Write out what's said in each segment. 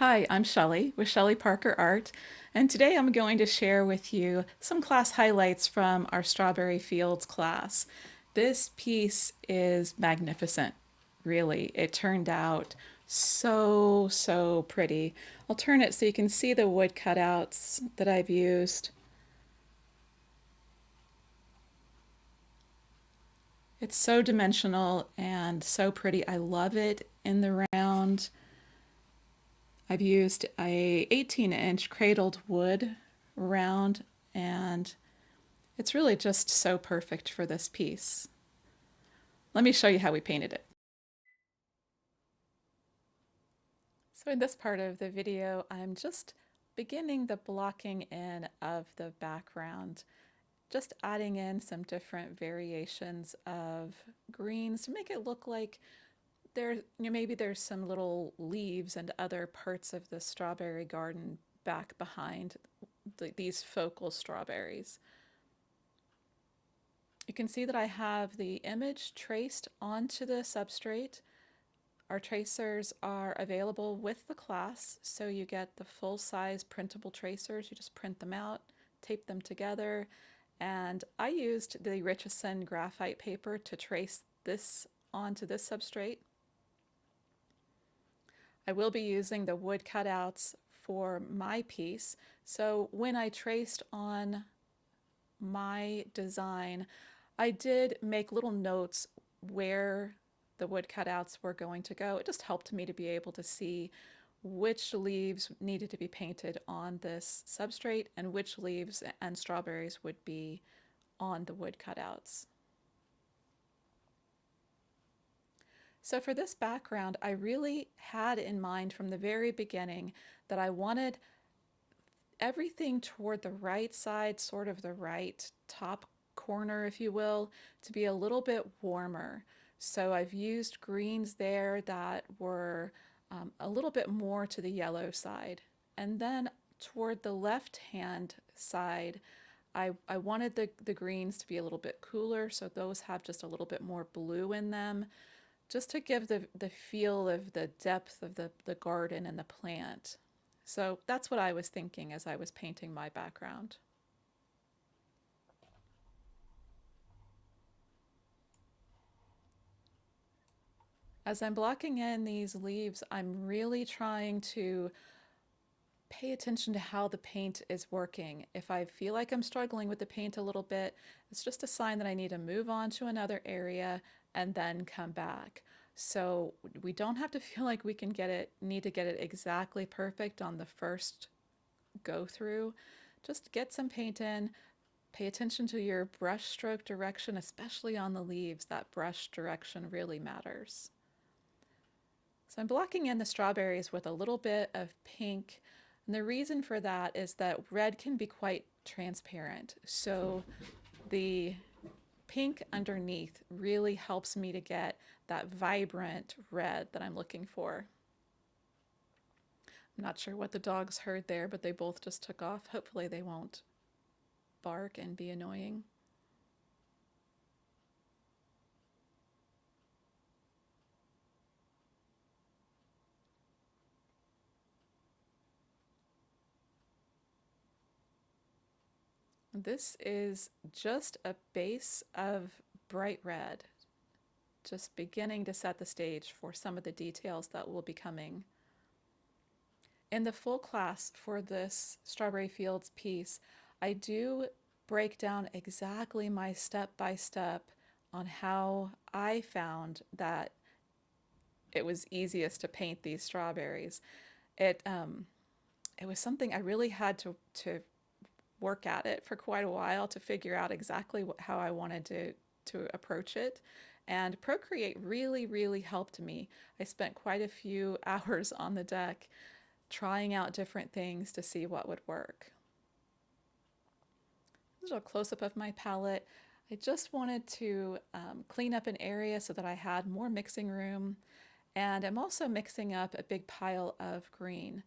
Hi, I'm Shelly with Shelly Parker Art, and today I'm going to share with you some class highlights from our Strawberry Fields class. This piece is magnificent, really. It turned out so pretty. I'll turn it so you can see the wood cutouts that I've used. It's so dimensional and so pretty. I love it in the round. I've used a 18-inch cradled wood round, and it's really just so perfect for this piece. Let me show you how we painted it. So in this part of the video, I'm just beginning the blocking in of the background, just adding in some different variations of greens to make it look like maybe there's some little leaves and other parts of the strawberry garden back behind these focal strawberries. You can see that I have the image traced onto the substrate. Our tracers are available with the class, so you get the full-size printable tracers. You just print them out, tape them together, and I used the Richardson graphite paper to trace this onto this substrate. I will be using the wood cutouts for my piece, so when I traced on my design, I did make little notes where the wood cutouts were going to go. It just helped me to be able to see which leaves needed to be painted on this substrate and which leaves and strawberries would be on the wood cutouts. So for this background, I really had in mind from the very beginning that I wanted everything toward the right side, sort of the right top corner, if you will, to be a little bit warmer. So I've used greens there that were a little bit more to the yellow side. And then toward the left hand side, I wanted the greens to be a little bit cooler, so those have just a little bit more blue in them, just to give the feel of the depth of the garden and the plant. So that's what I was thinking as I was painting my background. As I'm blocking in these leaves, I'm really trying to pay attention to how the paint is working. If I feel like I'm struggling with the paint a little bit, it's just a sign that I need to move on to another area and then come back. So we don't have to feel like we need to get it exactly perfect on the first go through. Just get some paint in, pay attention to your brush stroke direction, especially on the leaves. That brush direction really matters. So I'm blocking in the strawberries with a little bit of pink. And the reason for that is that red can be quite transparent. So the pink underneath really helps me to get that vibrant red that I'm looking for. I'm not sure what the dogs heard there, but they both just took off. Hopefully they won't bark and be annoying. This is just a base of bright red, just beginning to set the stage for some of the details that will be coming. In the full class for this Strawberry Fields piece, I do break down exactly my step by step on how I found that it was easiest to paint these strawberries. It it was something I really had to work at it for quite a while to figure out exactly how I wanted to approach it. And Procreate really helped me. I spent quite a few hours on the deck trying out different things to see what would work. This is a close-up of my palette. I just wanted to clean up an area so that I had more mixing room, and I'm also mixing up a big pile of green.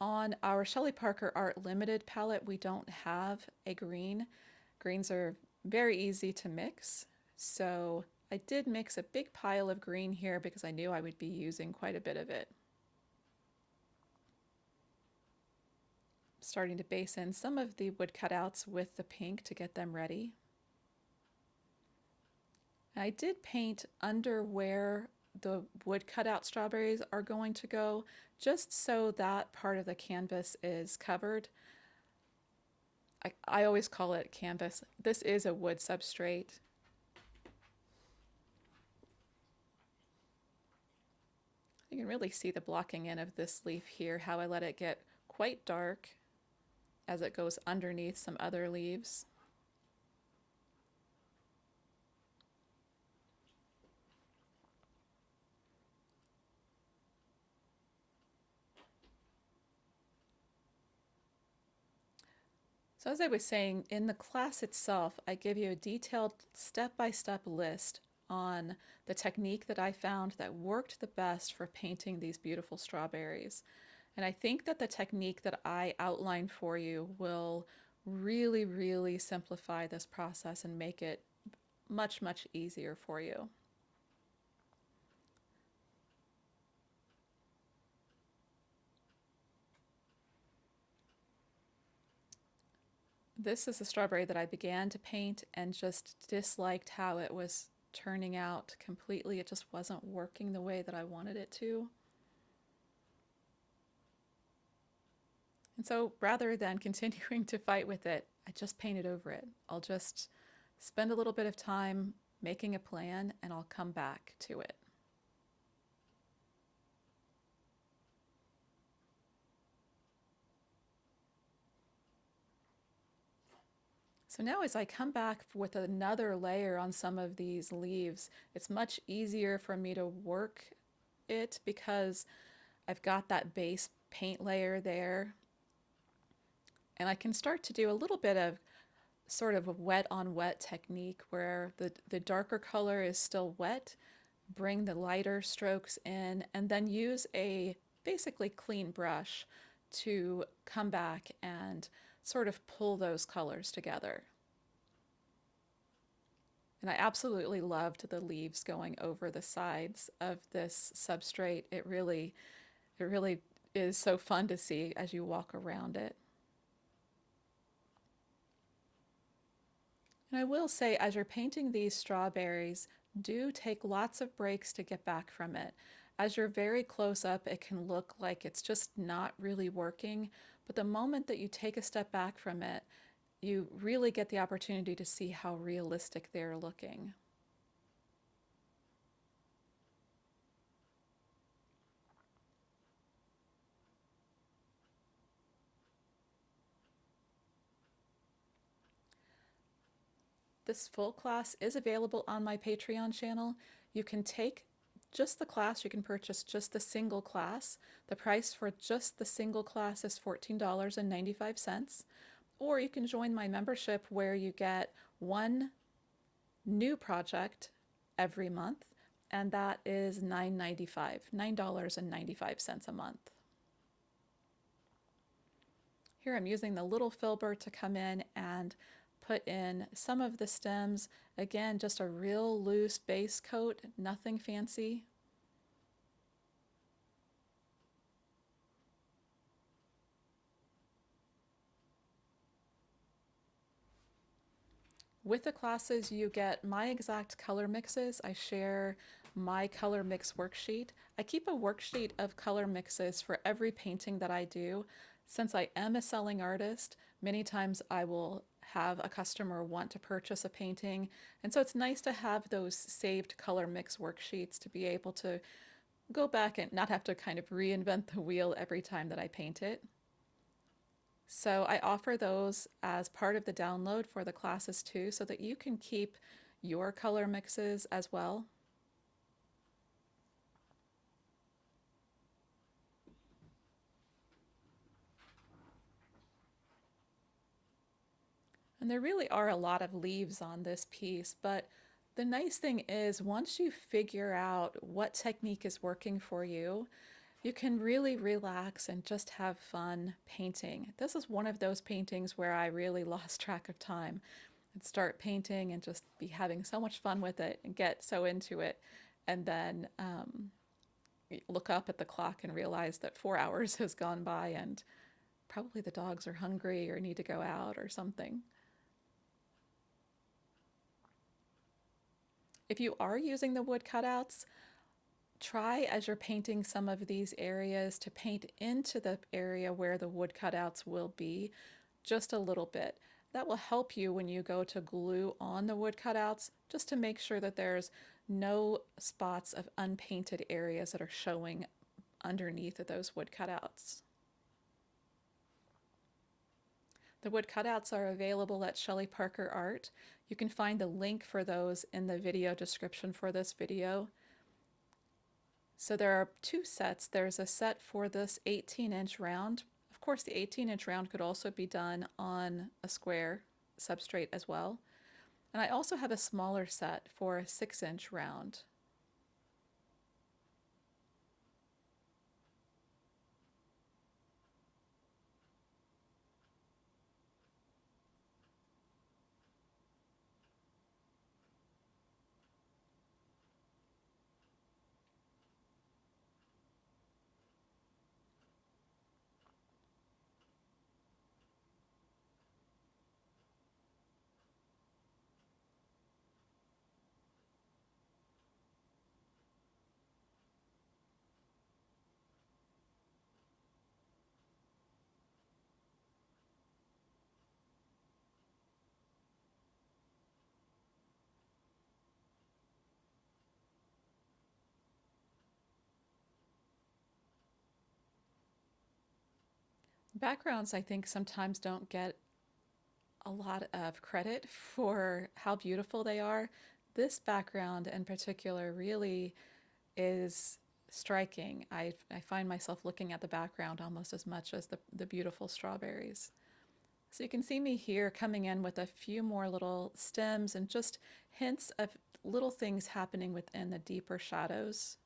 On our Shelly Parker Art Limited palette, we don't have a green. Greens are very easy to mix, so I did mix a big pile of green here because I knew I would be using quite a bit of it. Starting to base in some of the wood cutouts with the pink to get them ready. I did paint under where the wood cutout strawberries are going to go, just so that part of the canvas is covered. I always call it canvas. This is a wood substrate. You can really see the blocking in of this leaf here, how I let it get quite dark as it goes underneath some other leaves. So as I was saying, in the class itself, I give you a detailed step-by-step list on the technique that I found that worked the best for painting these beautiful strawberries. And I think that the technique that I outlined for you will really, really simplify this process and make it much, much easier for you. This is a strawberry that I began to paint and just disliked how it was turning out completely. It just wasn't working the way that I wanted it to. And so rather than continuing to fight with it, I just painted over it. I'll just spend a little bit of time making a plan and I'll come back to it. So now as I come back with another layer on some of these leaves, it's much easier for me to work it because I've got that base paint layer there. And I can start to do a little bit of sort of a wet on wet technique where the darker color is still wet, bring the lighter strokes in, and then use a basically clean brush to come back and sort of pull those colors together. And I absolutely loved the leaves going over the sides of this substrate. It really is so fun to see as you walk around it. And I will say, as you're painting these strawberries, do take lots of breaks to get back from it. As you're very close up, it can look like it's just not really working. But the moment that you take a step back from it, you really get the opportunity to see how realistic they're looking. This full class is available on my Patreon channel. You can take just the class, you can purchase just the single class. The price for just the single class is $14.95. Or you can join my membership where you get one new project every month, and that is $9.95 a month. Here I'm using the little filbert to come in and put in some of the stems. Again, just a real loose base coat, nothing fancy. With the classes, you get my exact color mixes. I share my color mix worksheet. I keep a worksheet of color mixes for every painting that I do. Since I am a selling artist, many times I will have a customer want to purchase a painting. And so it's nice to have those saved color mix worksheets to be able to go back and not have to kind of reinvent the wheel every time that I paint it. So I offer those as part of the download for the classes too, so that you can keep your color mixes as well. And there really are a lot of leaves on this piece, but the nice thing is once you figure out what technique is working for you, you can really relax and just have fun painting. This is one of those paintings where I really lost track of time. I'd start painting and just be having so much fun with it and get so into it. And then look up at the clock and realize that 4 hours has gone by and Probably the dogs are hungry or need to go out or something. If you are using the wood cutouts, try as you're painting some of these areas to paint into the area where the wood cutouts will be just a little bit. That will help you when you go to glue on the wood cutouts, just to make sure that there's no spots of unpainted areas that are showing underneath of those wood cutouts. The wood cutouts are available at Shelly Parker Art. You can find the link for those in the video description for this video. So there are two sets. There's a set for this 18-inch round. Of course, the 18-inch round could also be done on a square substrate as well. And I also have a smaller set for a 6-inch round. Backgrounds, I think, sometimes don't get a lot of credit for how beautiful they are. This background in particular really is striking. I find myself looking at the background almost as much as the beautiful strawberries. So you can see me here coming in with a few more little stems and just hints of little things happening within the deeper shadows.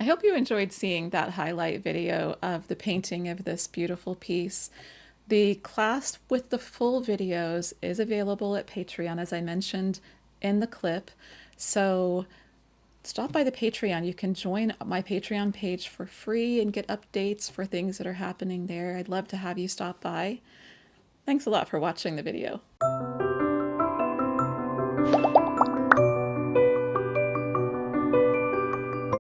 I hope you enjoyed seeing that highlight video of the painting of this beautiful piece. The class with the full videos is available at Patreon, as I mentioned in the clip. So stop by the Patreon. You can join my Patreon page for free and get updates for things that are happening there. I'd love to have you stop by. Thanks a lot for watching the video.